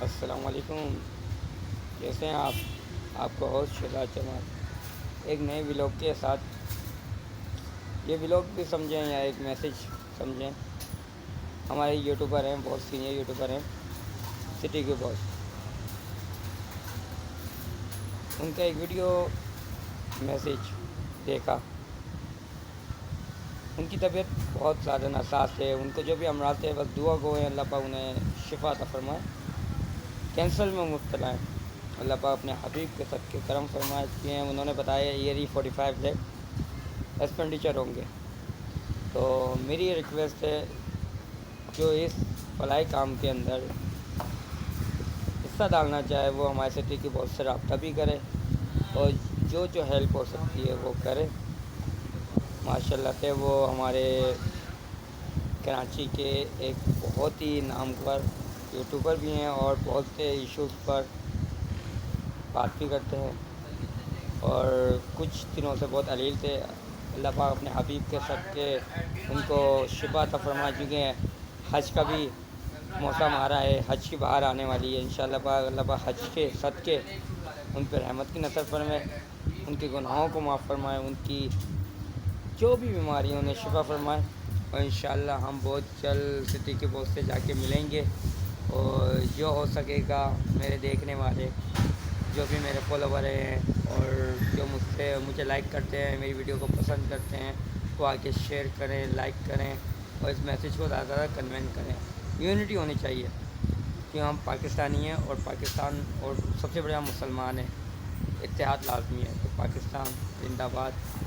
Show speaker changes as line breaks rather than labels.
السلام علیکم، کیسے ہیں آپ کو ہوسٹ شہزاد جمال ایک نئے ولاگ کے ساتھ۔ یہ ولاگ بھی سمجھیں یا ایک میسیج سمجھیں، ہمارے یوٹیوبر ہیں، بہت سینئر یوٹیوبر ہیں، سٹی کے باس، ان کا ایک ویڈیو میسیج دیکھا۔ ان کی طبیعت بہت زیادہ ناساز ہے، ان کو جو بھی امراض ہے بس دعا گو ہیں اللہ پاک انہیں شفا عطا فرمائے۔ کینسر میں مبتلا ہیں، اللہ پاک اپنے حبیب کے صدقے کرم فرمائے ہیں۔ انہوں نے بتایا ایئرلی 45 لاکھ ایکسپینڈیچر ہوں گے۔ تو میری یہ ریکویسٹ ہے، جو اس فلاحی کام کے اندر حصہ ڈالنا چاہے وہ ہمارے سٹی کے بہت سے رابطہ بھی کرے، اور جو ہیلپ ہو سکتی ہے وہ کرے۔ ماشاء اللہ سے وہ ہمارے کراچی کے ایک بہت ہی نامور یوٹیوبر بھی ہیں، اور بہت سے ایشوز پر بات بھی کرتے ہیں، اور کچھ دنوں سے بہت علیل تھے۔ اللہ پاک اپنے حبیب کے صدقے ان کو شفا عطا فرما چکے ہیں۔ حج کا بھی موسم آ رہا ہے، حج کی بہار آنے والی ہے انشاءاللہ پاک۔ اللہ پاک حج کے صدقے ان پر رحمت کی نثر فرمائے، ان کے گناہوں کو معاف فرمائے، ان کی جو بھی بیماری ہیں انہیں شفا فرمائے، اور انشاءاللہ ہم بہت جلد سٹی کے باس سے جا کے ملیں گے۔ اور جو ہو سکے گا میرے دیکھنے والے، جو بھی میرے فالوور ہیں اور جو مجھے لائک کرتے ہیں، میری ویڈیو کو پسند کرتے ہیں، وہ آ کے شیئر کریں، لائک کریں، اور اس میسیج کو زیادہ زیادہ کنوینٹ کریں۔ یونٹی ہونی چاہیے، کہ ہم پاکستانی ہیں، اور پاکستان اور سب سے بڑا مسلمان ہیں، اتحاد لازمی ہے۔ تو پاکستان زندہ باد۔